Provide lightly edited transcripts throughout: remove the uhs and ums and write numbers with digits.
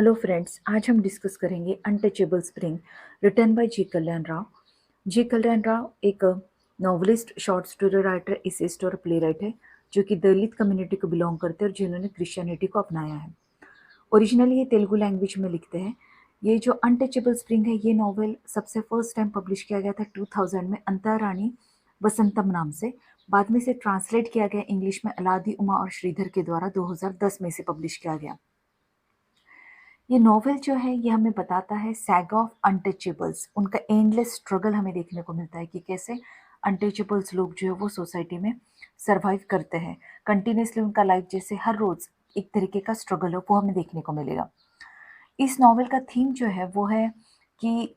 Hello friends, आज हम discuss करेंगे अनटचेबल स्प्रिंग रिटन बाय जी कल्याण राव। जी कल्याण राव एक नॉवलिस्ट, शॉर्ट स्टोरी राइटर, इसेस्ट और प्ले राइट है जो कि दलित कम्युनिटी को बिलोंग करते हैं और जिन्होंने क्रिश्चियनिटी को अपनाया है। ओरिजिनली ये तेलुगु लैंग्वेज में लिखते हैं। ये जो अनटचेबल स्प्रिंग है, ये नॉवेल सबसे फर्स्ट टाइम पब्लिश किया गया था 2000 में अंता रानी वसंतम नाम से। बाद में से ट्रांसलेट किया गया इंग्लिश में अलादी उमा और श्रीधर के द्वारा 2010 में से पब्लिश किया गया। ये नॉवेल जो है ये हमें बताता है सैगा ऑफ अनटचेबल्स, उनका एंडलेस स्ट्रगल हमें देखने को मिलता है कि कैसे अनटचेबल्स लोग जो है वो सोसाइटी में सरवाइव करते हैं कंटिन्यूसली। उनका लाइफ जैसे हर रोज एक तरीके का स्ट्रगल हो, वो हमें देखने को मिलेगा। इस नॉवेल का थीम जो है वो है कि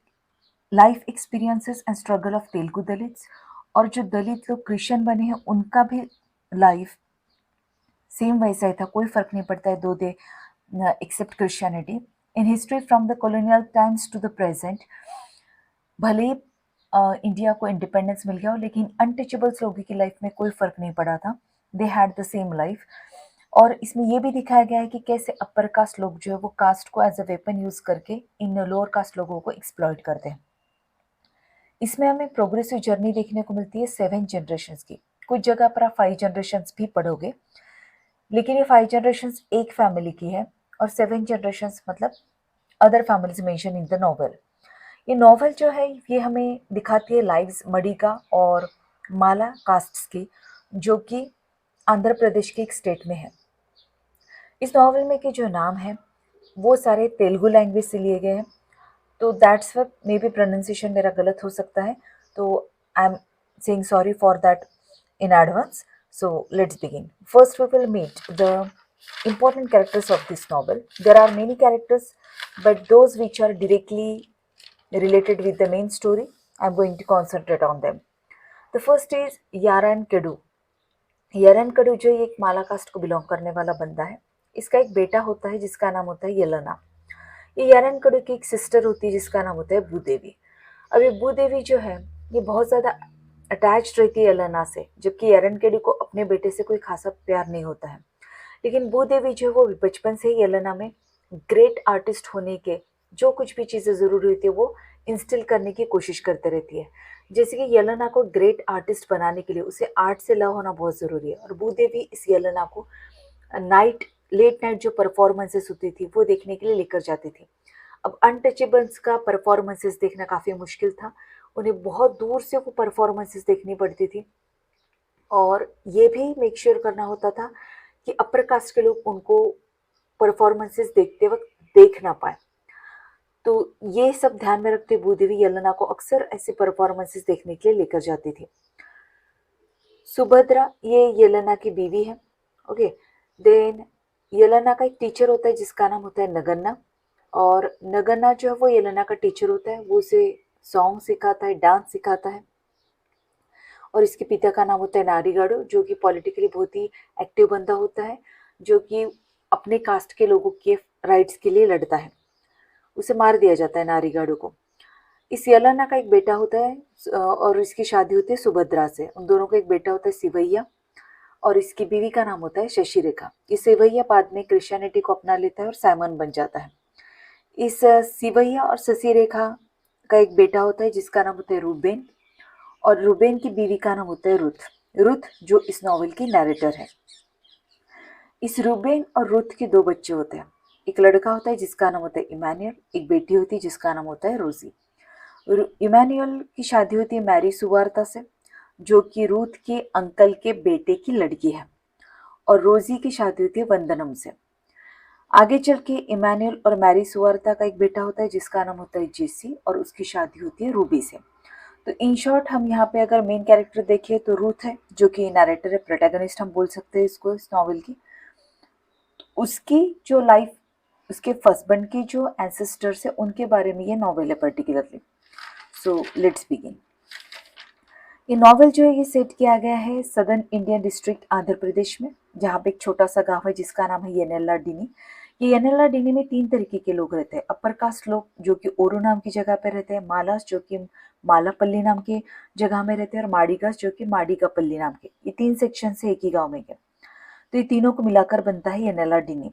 life experiences and struggle of Telugu Dalits, और जो दलित लोग क्रिश्चियन बने हैं उनका भी लाइफ सेम वैसा ही था, कोई फर्क नहीं पड़ता है though they accept Christianity in history from the colonial times to the present. भले इंडिया को इंडिपेंडेंस मिल गया हो, लेकिन अनटचेबल्स लोगों की लाइफ में कोई फर्क नहीं पड़ा था। They had the same life. और इसमें यह भी दिखाया गया है कि कैसे अपर कास्ट लोग जो है वो कास्ट को एज अ वेपन यूज करके इन लोअर कास्ट लोगों को एक्सप्लॉइट करते हैं। इसमें हमें प्रोग्रेसिव जर्नी देखने को मिलती है 7 जनरेशन्स की। कुछ जगह पर आप 5 जनरेशन्स भी पढ़ोगे, लेकिन ये 5 जनरेशन्स एक फैमिली की है और 7 जनरेशन्स मतलब other families mention in the novel. ये नॉवेल जो है ये हमें दिखाती है लाइव्स मडिगा और माला कास्ट्स की, जो कि आंध्र प्रदेश के एक स्टेट में है। इस नॉवेल में के जो नाम है वो सारे तेलुगु लैंग्वेज से लिए गए हैं, तो that's why may be pronunciation मेरा गलत हो सकता है, तो I am saying sorry for that in advance. So let's begin. First, we will meet the important characters of this novel. There are many characters, but those which are directly related with the main story, I'm going to concentrate on them. The first is Yaran Kedu. यारन कड़ू जो एक माला cast को belong करने वाला बंदा है। इसका एक बेटा होता है जिसका नाम होता है येलना। ये यारन कड़ू की एक सिस्टर होती है जिसका नाम होता है भूदेवी। अब ये भूदेवी जो है ये बहुत ज़्यादा अटैच रहती है येलना से, जबकि यारन कड़ू को अपने बेटे से कोई खासा प्यार नहीं होता है। लेकिन भूदेवी जो है वो बचपन से ही येलना में ग्रेट आर्टिस्ट होने के जो कुछ भी चीज़ें ज़रूरी होती है वो इंस्टिल करने की कोशिश करते रहती है। जैसे कि येलेना को ग्रेट आर्टिस्ट बनाने के लिए उसे आर्ट से लव होना बहुत ज़रूरी है, और भूदेवी इस येलेना को लेट नाइट जो परफॉर्मेंसेस होती थी वो देखने के लिए लेकर जाती थी। अब अनटचेबल्स का परफॉर्मेंसेस देखना काफ़ी मुश्किल था, उन्हें बहुत दूर से वो परफॉर्मेंसेस देखनी पड़ती थी, और ये भी मेक श्योर करना होता था कि अपर कास्ट के लोग उनको परफॉर्मेंसेस देखते वक्त देख ना पाए। तो ये सब ध्यान में रखते भूदेवी येलेना को अक्सर ऐसे परफॉर्मेंसेस देखने के लिए लेकर जाती थी। सुभद्रा ये येलेना की बीवी है। ओके, देन येलेना का एक टीचर होता है जिसका नाम होता है नगन्ना, और नगन्ना जो है वो येलेना का टीचर होता है। वो उसे सॉन्ग सिखाता है, डांस सिखाता है, और इसके पिता का नाम होता है नारीगाड़ू, जो कि पॉलिटिकली बहुत ही एक्टिव बंदा होता है, जो कि अपने कास्ट के लोगों के राइट्स के लिए लड़ता है। उसे मार दिया जाता है नारीगाड़ू को। इस येलेना का एक बेटा होता है और इसकी शादी होती है सुभद्रा से। उन दोनों का एक बेटा होता है सिवैया, और इसकी बीवी का नाम होता है शशि रेखा। ये सिवैया बाद में क्रिश्चियनिटी को अपना लेता है और साइमन बन जाता है। इस सिवैया और शशि रेखा का एक बेटा होता है जिसका नाम होता है रूबेन, और रूबेन की बीवी का नाम होता है रुथ। रुथ जो इस नॉवेल की नैरेटर है। इस रूबेन और रुथ के 2 बच्चे होते हैं। एक लड़का होता है जिसका नाम होता है इमैनुअल, एक बेटी होती है जिसका नाम होता है रोजी। इमैनुअल की शादी होती है मैरी सुवार्ता से, जो कि रूथ के अंकल के बेटे की लड़की है, और रोजी की शादी होती है वंदनम से। आगे चल के इमैनुअल और मैरी सुवार्ता का एक बेटा होता है जिसका नाम होता है जेसी, और उसकी शादी होती है रूबी से। तो इन शॉर्ट हम यहाँ पे अगर मेन कैरेक्टर देखें तो रूथ है, जो कि नैरेटर है, प्रोटैगनिस्ट हम बोल सकते हैं इसको इस नॉवेल की। उसकी जो लाइफ, उसके हस्बैंड की जो एंसेस्टर्स है उनके बारे में ये नॉवेल है पर्टिकुलरली। So let's begin. ये नॉवेल जो है ये सेट किया गया है southern Indian district Andhra Pradesh में, जहाँ पे एक छोटा सा गांव है जिसका नाम है येनेला डीनी। ये येनेला डीनी में 3 तरीके के लोग रहते हैं। अपर कास्ट लोग जो कि ओरू नाम की जगह पे रहते हैं, मालास जो कि मालापल्ली नाम की जगह में रहते हैं, और माडिगास जो कि माडिगापल्ली नाम के। ये 3 सेक्शन से एक ही गाँव में के, तो ये तीनों को मिलाकर बनता है येनेला डीनी।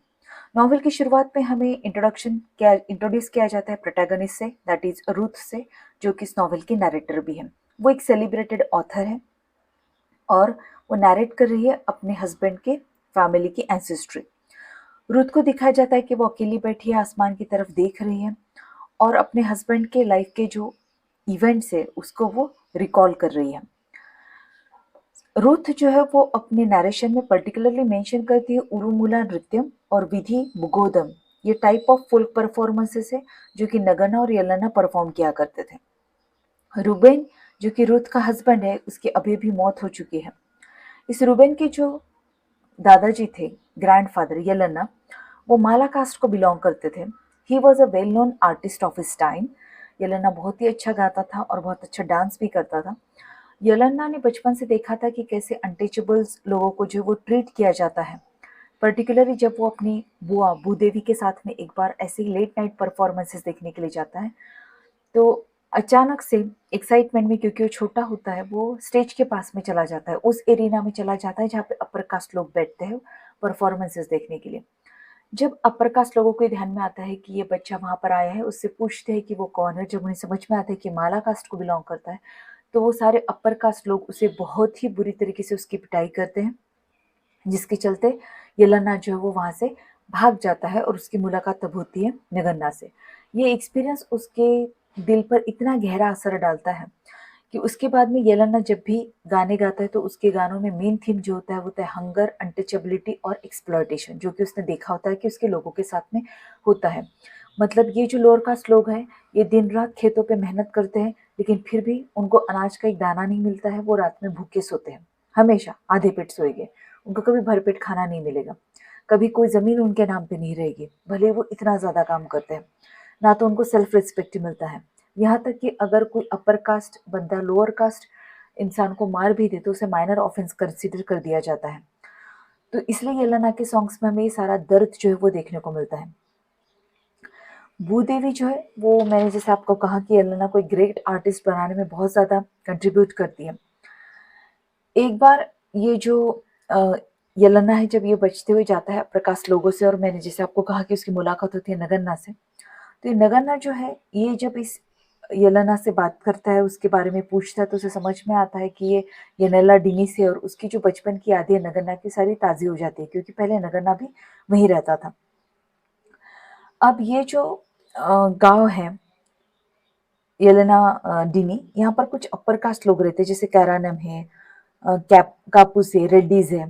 नॉवल की शुरुआत में हमें इंट्रोड्यूस किया जाता है प्रोटैगनिस्ट से, दैट इज रूथ से, जो कि इस नॉवल की नरेटर भी है। वो एक सेलिब्रेटेड ऑथर है और वो नरेट कर रही है अपने हस्बैंड के फैमिली की एंसेस्ट्री। रुथ को दिखाया जाता है कि वो अकेली बैठी है, आसमान की तरफ देख रही है और अपने हस्बैंड के लाइफ के जो इवेंट्स है उसको वो रिकॉल कर रही है। रुथ जो है वो अपने नरेशन में पर्टिकुलरली मेंशन करती है उरुमुला नृत्यम और विधि बुगोदम, ये टाइप ऑफ फोल्क परफॉर्मेंसेस है जो कि नगना और येलेना परफॉर्म किया करते थे। रूबेन जो कि रुथ का हस्बैंड है, उसकी अभी भी मौत हो चुकी है। इस रूबेन के जो दादाजी थे, ग्रैंडफादर येलेना, वो माला कास्ट को बिलोंग करते थे। He was a well known artist of his time. Yelena बहुत ही अच्छा गाता था और बहुत अच्छा डांस भी करता था। येलेना ने बचपन से देखा था कि कैसे अनटचेबल्स लोगों को जो वो ट्रीट किया जाता है, पर्टिकुलरली जब वो अपनी बुआ भूदेवी के साथ में एक बार ऐसे ही लेट नाइट परफॉर्मेंसेस देखने के लिए जाता है, तो अचानक से एक्साइटमेंट में, क्योंकि वो छोटा होता है, वो स्टेज के पास में चला जाता है, उस एरिना में चला जाता है जहाँ पे अपर कास्ट लोग बैठते हैं परफॉर्मेंसेस देखने के लिए। जब अपर कास्ट लोगों को ध्यान में आता है कि ये बच्चा वहाँ पर आया है, उससे पूछते हैं कि वो कौन है। जब उन्हें समझ में आता है कि माला कास्ट को बिलोंग करता है, तो वो सारे अपर कास्ट लोग उसे बहुत ही बुरी तरीके से उसकी पिटाई करते हैं, जिसके चलते येलेना जो है वो वहाँ से भाग जाता है और उसकी मुलाकात तब होती है नगन्ना से। ये एक्सपीरियंस उसके दिल पर इतना गहरा असर डालता है कि उसके बाद में येलेना जब भी गाने गाता है तो उसके गानों में मेन थीम जो होता है वो होता है हंगर, अनटचेबिलिटी और एक्सप्लॉयटेशन, जो कि उसने देखा होता है कि उसके लोगों के साथ में होता है। मतलब ये जो लोअर कास्ट लोग हैं, ये दिन रात खेतों पे मेहनत करते हैं, लेकिन फिर भी उनको अनाज का एक दाना नहीं मिलता है। वो रात में भूखे सोते हैं, हमेशा आधे पेट सोएंगे, उनको कभी भरपेट खाना नहीं मिलेगा, कभी कोई ज़मीन उनके नाम पे नहीं रहेगी, भले वो इतना ज़्यादा काम करते हैं। ना तो उनको सेल्फ रिस्पेक्ट मिलता है। यहाँ तक कि अगर कोई अपर कास्ट बंदा लोअर कास्ट इंसान को मार भी दे तो उसे माइनर ऑफेंस कंसिडर कर दिया जाता है। तो इसलिए येलेना के सॉन्ग्स में हमें ये सारा दर्द जो है वो देखने को मिलता है। भूदेवी जो है वो, मैंने जैसे आपको कहा कि येलेना को एक ग्रेट आर्टिस्ट बनाने में बहुत ज़्यादा कंट्रीब्यूट करती है। एक बार ये जो येलेना है, जब ये बचते हुए जाता है प्रकाश लोगों से, और मैंने जैसे आपको कहा कि उसकी मुलाकात होती है नगन्ना से, तो ये नगन्ना जो है ये जब इस येलेना से बात करता है, उसके बारे में पूछता है, तो उसे समझ में आता है कि ये येनेला डिनी से, और उसकी जो बचपन की यादें नगन्ना की सारी ताज़ी हो जाती है, क्योंकि पहले नगन्ना भी वहीं रहता था। अब ये जो गांव है येलेना डिनी, यहाँ पर कुछ अपर कास्ट लोग रहते हैं, जैसे कैरानम है, कापूस है, रेड्डीज है।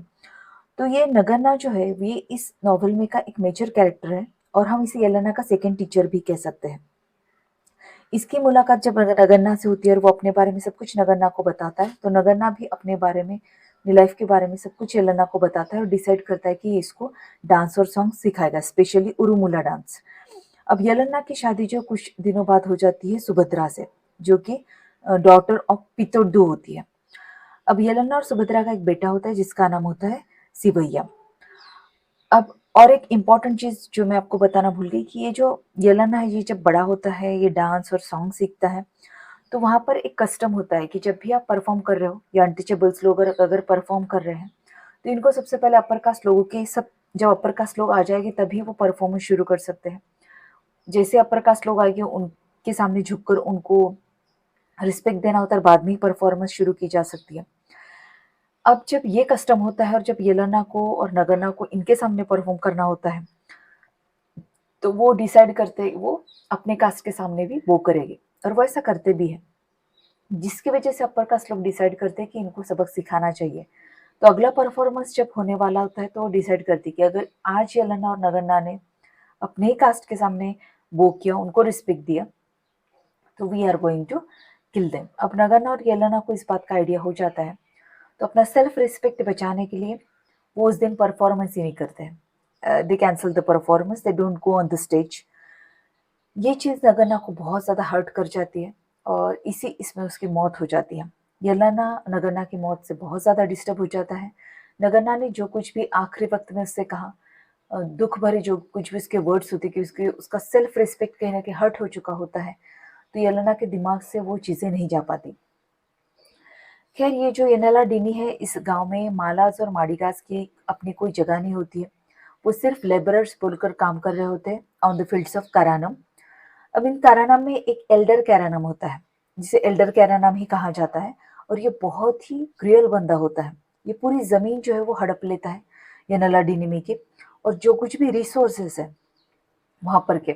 तो ये नगन्ना जो है ये इस नॉवल में का एक मेजर कैरेक्टर है और हम इसे येलेना का सेकंड टीचर भी कह सकते हैं। इसकी मुलाकात जब नगन्ना से होती है और वो अपने बारे में सब कुछ नगन्ना को बताता है, तो नगन्ना भी अपने बारे में, अपनी लाइफ के बारे में सब कुछ येलेना को बताता है और डिसाइड करता है कि ये इसको डांस और सॉन्ग सिखाएगा, स्पेशली उरुमुला डांस। अब येलेना की शादी जो कुछ दिनों बाद हो जाती है सुभद्रा से, जो कि डॉटर ऑफ पितोड्डू होती है। अब येलेना और सुभद्रा का एक बेटा होता है जिसका नाम होता है सिवैया। अब और एक इम्पॉर्टेंट चीज़ जो मैं आपको बताना भूल गई, कि ये जो येलेना है ये जब बड़ा होता है, ये डांस और सॉन्ग सीखता है, तो वहाँ पर एक कस्टम होता है कि जब भी आप परफॉर्म कर रहे हो या अनटचेबल्स लोग अगर परफॉर्म कर रहे हैं, तो इनको सबसे पहले अपर कास्ट लोगों के सब, जब अपर कास्ट लोग आ जाएंगे तभी वो परफॉर्मेंस शुरू कर सकते हैं। जैसे अपर कास्ट लोग आएंगे उनके सामने झुककर उनको रिस्पेक्ट देना होता है, बाद में ही परफॉर्मेंस शुरू की जा सकती है। अब जब ये कस्टम होता है और जब येलेना को और नगन्ना को इनके सामने परफॉर्म करना होता है, तो वो डिसाइड करते, वो अपने कास्ट के सामने भी वो करेंगे और वो ऐसा करते भी है, जिसकी वजह से अपर कास्ट लोग डिसाइड करते हैं कि इनको सबक सिखाना चाहिए। तो अगला परफॉर्मेंस जब होने वाला होता है तो वो डिसाइड करती है कि अगर आज येलेना और नगन्ना ने अपने ही कास्ट के सामने वो किया, उनको रिस्पेक्ट दिया, तो we are going to kill them. अब नगन्ना और येलेना को इस बात का आइडिया हो जाता है, तो अपना सेल्फ रिस्पेक्ट बचाने के लिए वो उस दिन परफॉर्मेंस ही नहीं करते हैं। दे cancel the performance, they don't go on the stage. ये चीज़ नगन्ना को बहुत ज़्यादा हर्ट कर जाती है और इसमें उसकी मौत हो जाती है। येलेना नगन्ना की मौत से बहुत ज़्यादा डिस्टर्ब हो जाता है। नगन्ना ने जो कुछ भी आखिरी वक्त में उससे कहा, दुख भरे जो कुछ भी उसके वर्ड्स होते, कि उसका सेल्फ रिस्पेक्ट कहीं ना कहीं हर्ट हो चुका होता है, तो येलेना के दिमाग से वो चीज़ें नहीं जा पाती। खैर, ये जो येनेला डिनी है, इस गांव में मालाज और माडिगास की अपनी कोई जगह नहीं होती है। वो सिर्फ लेबरर्स बोलकर काम कर रहे होते हैं ऑन द फील्ड्स ऑफ कारानम। अब इन कारानम में एक एल्डर कैरानम होता है, जिसे एल्डर कैरानम ही कहा जाता है, और ये बहुत ही क्रूअल बंदा होता है। ये पूरी ज़मीन जो है वो हड़प लेता है यनला डिनिमी की, और जो कुछ भी रिसोर्सेस है वहाँ पर के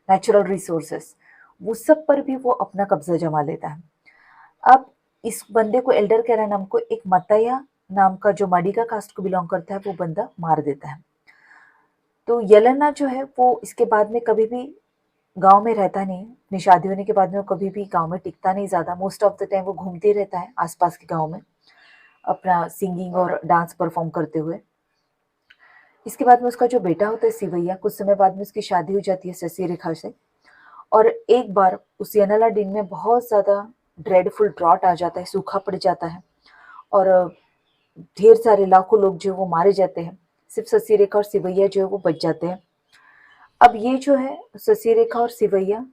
नेचुरल रिसोर्सेस, वो सब पर भी वो अपना कब्जा जमा लेता है। अब इस बंदे को, एल्डर कैरानम को, एक मताया नाम का जो माडिगा कास्ट को बिलोंग करता है वो बंदा मार देता है। तो येलेना जो है वो इसके बाद में कभी भी गाँव में रहता नहीं। अपनी शादी होने के बाद में वो कभी भी गाँव में टिकता नहीं ज़्यादा। मोस्ट ऑफ द टाइम वो घूमते रहता है आसपास के गाँव में, अपना सिंगिंग और डांस परफॉर्म करते हुए। इसके बाद में उसका जो बेटा होता है सिवैया, कुछ समय बाद में उसकी शादी हो जाती है शशि रेखा से। और एक बार उस यनला दिन में बहुत ज़्यादा ड्रेडफुल ड्रॉट आ जाता है, सूखा पड़ जाता है, और ढेर सारे लाखों लोग जो वो मारे जाते हैं। सिर्फ शशि रेखा और सिवैया जो है वो बच जाते हैं। अब ये जो है शशि रेखा और सिवैया,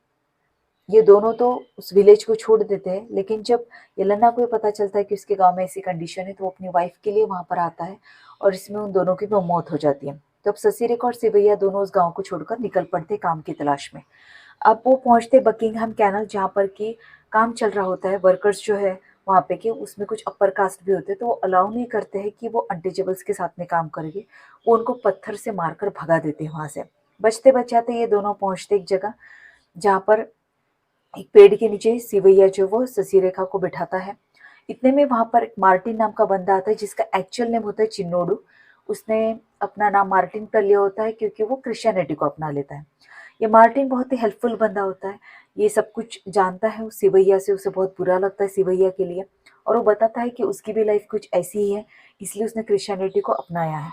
ये दोनों तो उस विलेज को छोड़ देते हैं, लेकिन जब येलेना को ये पता चलता है कि उसके गांव में ऐसी कंडीशन है, तो वो अपनी वाइफ के लिए वहां पर आता है, और इसमें उन दोनों की भी मौत हो जाती है। तो अब शशि रेखा और सिवैया दोनों उस गांव को छोड़कर निकल पड़ते काम की तलाश में। अब वो पहुंचते बकिंगहैम कैनल, जहाँ पर कि काम चल रहा होता है। वर्कर्स जो है वहाँ पे कि उसमें कुछ अपर कास्ट भी होते हैं, तो वो अलाउ नहीं करते हैं कि वो अनटचेबल्स के साथ में काम करेंगे। वो उनको पत्थर से मारकर भगा देते हैं वहाँ से। बचते बचाते ये दोनों पहुँचते एक जगह, जहाँ पर एक पेड़ के नीचे सिवैया जो वो शशि रेखा को बिठाता है। इतने में वहां पर एक मार्टिन नाम का बंदा आता है, जिसका एक्चुअल नेम होता है चिन्नोडू। उसने अपना नाम मार्टिन कर लिया होता है क्योंकि वो क्रिश्चियनिटी को अपना लेता है। ये मार्टिन बहुत ही हेल्पफुल बंदा होता है, ये सब कुछ जानता है उस सिवैया से। उसे बहुत बुरा लगता है सिवैया के लिए, और वो बताता है कि उसकी भी लाइफ कुछ ऐसी ही है, इसलिए उसने क्रिश्चियनिटी को अपनाया है।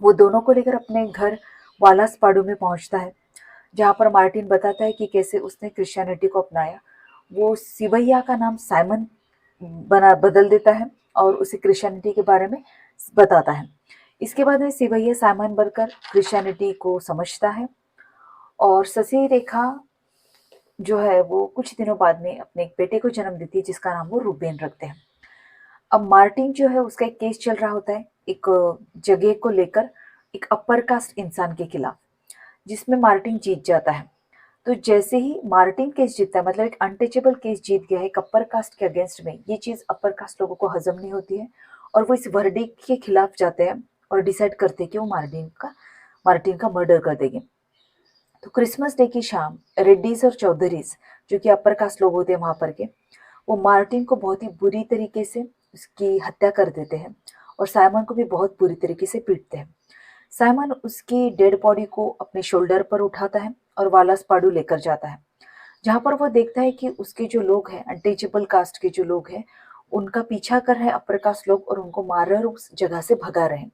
वो दोनों को लेकर अपने घर वालास्पाडू में पहुंचता है, जहाँ पर मार्टिन बताता है कि कैसे उसने क्रिश्चियनिटी को अपनाया। वो सिवैया का नाम साइमन बदल देता है और उसे क्रिश्चियनिटी के बारे में बताता है। इसके बाद में सिवैया साइमन बनकर क्रिश्चियनिटी को समझता है, और शशि रेखा जो है वो कुछ दिनों बाद में अपने एक बेटे को जन्म देती है, जिसका नाम वो रूबेन रखते हैं। अब मार्टिन जो है उसका एक केस चल रहा होता है एक जगह को लेकर, एक अपर कास्ट इंसान के खिलाफ, जिसमें मार्टिन जीत जाता है। तो जैसे ही मार्टिन केस जीतता है, मतलब एक अनटचेबल केस जीत गया है एक अपर कास्ट के अगेंस्ट में, ये चीज़ अपर कास्ट लोगों को हजम नहीं होती है, और वो इस वर्डिक्ट के खिलाफ जाते हैं और डिसाइड करते हैं कि वो मार्टिन का मर्डर कर देंगे। तो क्रिसमस डे की शाम रेड्डीज और चौधरीज, जो कि अपर कास्ट लोग होते हैं वहाँ पर के, वो मार्टिन को बहुत ही बुरी तरीके से उसकी हत्या कर देते हैं, और साइमन को भी बहुत बुरी तरीके से पीटते हैं। साइमन उसकी डेड बॉडी को अपने शोल्डर पर उठाता है और वालास्पाडू लेकर जाता है, जहाँ पर वो देखता है कि उसके जो लोग हैं, अनटचेबल कास्ट के जो लोग हैं, उनका पीछा कर रहे हैं अपर कास्ट लोग, और उनको मार रहे हैं और उस जगह से भगा रहे हैं।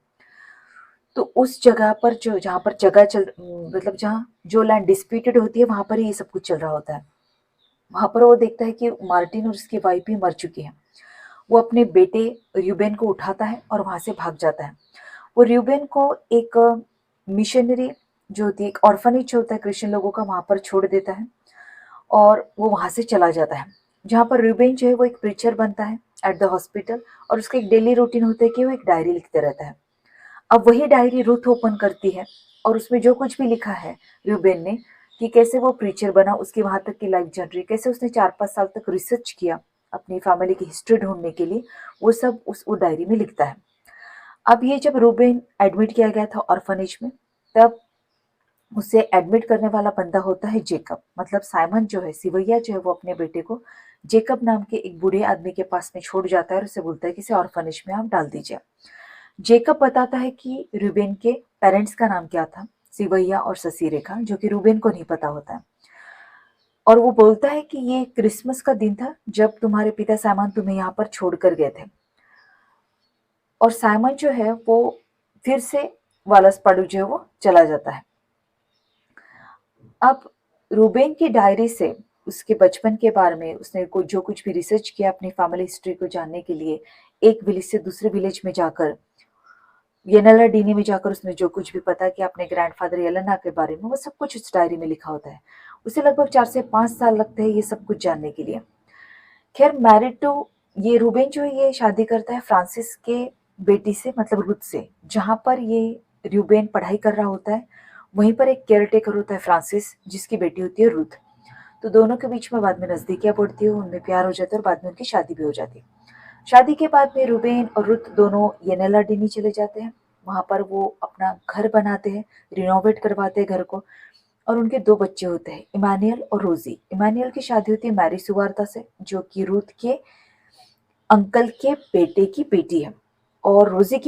तो उस जगह पर जो, जहाँ पर जगह मतलब जहाँ जो लैंड डिस्प्यूटेड होती है, वहाँ पर ही ये सब कुछ चल रहा होता है। वहाँ पर वो देखता है कि मार्टिन और उसकी वाइफ भी मर चुकी है। वो अपने बेटे र्यूबेन को उठाता है और वहाँ से भाग जाता है। वो र्यूबेन को एक मिशनरी जो होती है, एक ऑर्फनेज होता है क्रिश्चियन लोगों का, वहाँ पर छोड़ देता है, और वो वहाँ से चला जाता है। जहाँ पर र्यूबेन जो है वो एक प्रीचर बनता है एट द हॉस्पिटल, और उसका एक डेली रूटीन होता है कि वो एक डायरी लिखते रहता है। अब वही डायरी रूथ ओपन करती है, और उसमें जो कुछ भी लिखा है र्यूबेन ने, कि कैसे वो प्रीचर बना, उसकी वहाँ तक की लाइफ जर्नी, कैसे उसने 4-5 साल तक रिसर्च किया अपनी फैमिली की हिस्ट्री ढूंढने के लिए, वो सब वो डायरी में लिखता है। अब ये जब रूबेन एडमिट किया गया था ऑर्फनेज में, तब उसे एडमिट करने वाला बंदा होता है जेकब। मतलब साइमन जो है, सिवैया जो है, वो अपने बेटे को जेकब नाम के एक बूढ़े आदमी के पास में छोड़ जाता है और उसे बोलता है कि इसे ऑर्फनेज में आप डाल दीजिए। जेकब बताता है कि रूबेन के पेरेंट्स का नाम क्या था, सिवैया और शशि रेखा, जो कि रूबेन को नहीं पता होता है। और वो बोलता है कि ये क्रिसमस का दिन था जब तुम्हारे पिता साइमन तुम्हें यहाँ पर छोड़कर गए थे। और साइमन जो है वो फिर से वालसपाडू जो है वो चला जाता है। अब रूबेन की डायरी से उसके बचपन के बारे में उसने जो कुछ भी रिसर्च किया अपनी फैमिली हिस्ट्री को जानने के लिए, एक विलेज से दूसरे विलेज में जाकर, येनेला डीनी में जाकर उसने जो कुछ भी पता किया अपने ग्रैंडफादर येलेना के बारे में, वो सब कुछ उस डायरी में लिखा होता है। उसे लगभग 4 से 5 साल लगते हैं ये सब कुछ जानने के लिए। खैर, मैरिड टू, ये रूबेन जो है ये शादी करता है फ्रांसिस के बेटी से, मतलब रुथ से, जहाँ पर ये रूबेन पढ़ाई कर रहा होता है, वहीं पर एक केयर टेकर होता है फ्रांसिस, जिसकी बेटी होती है रुथ। तो दोनों के बीच में बाद में नज़दीकियाँ बढ़ती है, उनमें प्यार हो जाता है और बाद में उनकी शादी भी हो जाती है। शादी के बाद में रूबेन और रुथ दोनों येनेला डिनी चले जाते हैं। वहाँ पर वो अपना घर बनाते हैं, रिनोवेट करवाते हैं घर को, और उनके 2 बच्चे होते हैं, इमानुएल और रोज़ी। इमानुएल की शादी होती है मैरी सुवार्ता से, जो कि रुथ के अंकल के बेटे की बेटी है, और रोज़ी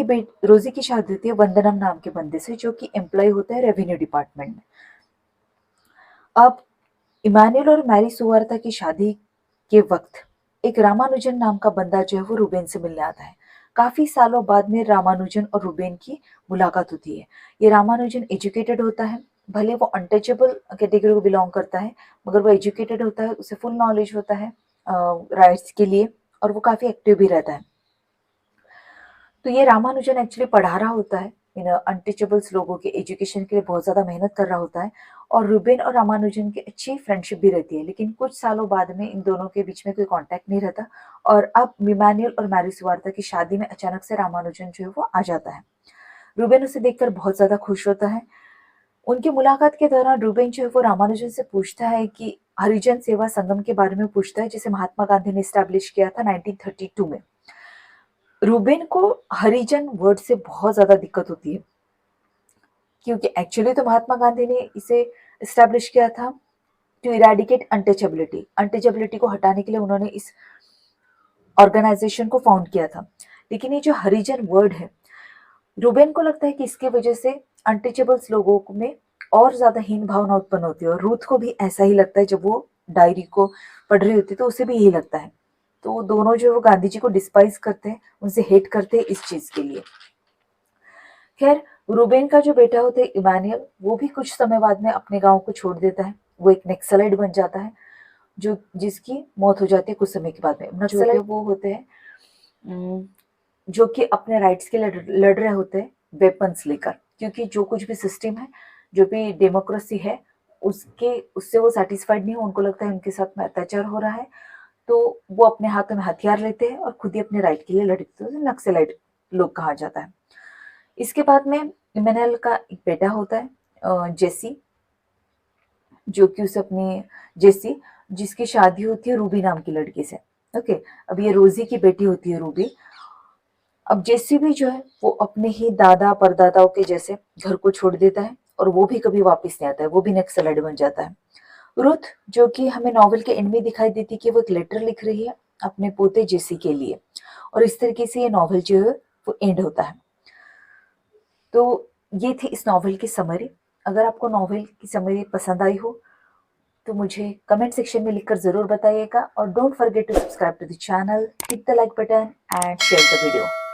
की शादी होती है वंदनम नाम के बंदे से, जो कि एम्प्लॉय होता है रेवेन्यू डिपार्टमेंट में। अब इमानुएल और मैरी सुवार्ता की शादी के वक्त एक रामानुजन नाम का बंदा जो है वो रूबेन से मिलने आता है। काफी सालों बाद में रामानुजन और रूबेन की मुलाकात होती है। ये रामानुजन एजुकेटेड होता है, भले वो अनटचेबल कैटेगरी को बिलोंग करता है, मगर वो एजुकेटेड होता है, उसे फुल नॉलेज होता है राइट्स के लिए, और वो काफी एक्टिव भी रहता है। तो ये रामानुजन एक्चुअली पढ़ा रहा होता है, इन अनटचेबल्स लोगों के एजुकेशन के लिए बहुत ज़्यादा मेहनत कर रहा होता है, और रूबेन और रामानुजन की अच्छी फ्रेंडशिप भी रहती है। लेकिन कुछ सालों बाद में इन दोनों के बीच में कोई कांटेक्ट नहीं रहता, और अब इमानुएल और मैरी सुवार्ता की शादी में अचानक से रामानुजन जो है वो आ जाता है। रूबेन उसे देखकर बहुत ज़्यादा खुश होता है। उनकी मुलाकात के दौरान रूबेन जो है वो रामानुजन से पूछता है कि हरिजन सेवा संगम के बारे में पूछता है, जिसे महात्मा गांधी ने स्टैब्लिश किया था 1932 में। रूबेन को हरिजन वर्ड से बहुत ज़्यादा दिक्कत होती है, क्योंकि एक्चुअली तो महात्मा गांधी ने इसे इस्टेब्लिश किया था टू इरेडिकेट अनटचेबिलिटी। अनटचेबिलिटी को हटाने के लिए उन्होंने इस ऑर्गेनाइजेशन को फाउंड किया था। लेकिन ये जो हरिजन वर्ड है, रूबेन को लगता है कि इसकी वजह से अनटचेबल्स लोगों में और ज़्यादा हीन भावना उत्पन्न होती है, और रूथ को भी ऐसा ही लगता है। जब वो डायरी को पढ़ रही होती है तो उसे भी यही लगता है। तो दोनों जो है वो गांधी जी को डिस्पाइज करते हैं, उनसे हेट करते हैं इस चीज़ के लिए। खैर, रूबेन का जो बेटा होता है इमानुएल, वो भी कुछ समय बाद में अपने गांव को छोड़ देता है। वो एक नक्सलाइट बन जाता है, जो जिसकी मौत हो जाती है कुछ समय के बाद में। नक्सलाइट वो होते हैं जो कि अपने राइट्स के लिए लड़ रहे होते हैं वेपन्स लेकर, क्योंकि जो कुछ भी सिस्टम है, जो भी डेमोक्रेसी है, उससे वो सेटिस्फाइड नहीं हो। उनको लगता है उनके साथ में अत्याचार हो रहा है, तो वो अपने हाथों में हथियार लेते हैं और खुद ही अपने राइट के लिए लड़ते हैं। नक्सलाइट लोग कहा जाता है। इसके बाद में इमानुएल का एक बेटा होता है जेसी, जो कि उसे अपनी जेसी जिसकी शादी होती है रूबी नाम की लड़की से। ओके, अब ये रोजी की बेटी होती है रूबी। अब जेसी भी जो है वो अपने ही दादा परदादाओं के जैसे घर को छोड़ देता है, और वो भी कभी वापस नहीं आता है, वो भी नक्सलाइट बन जाता है। रुथ, जो कि हमें नॉवल के एंड में दिखाई देती है कि वो एक लेटर लिख रही है अपने पोते जेसी के लिए, और इस तरीके से ये नॉवल जो है वो एंड होता है। तो ये थी इस नॉवल की समरी। अगर आपको नॉवल की समरी पसंद आई हो तो मुझे कमेंट सेक्शन में लिखकर ज़रूर बताइएगा, और don't forget to subscribe to the channel, hit the like button and share the video.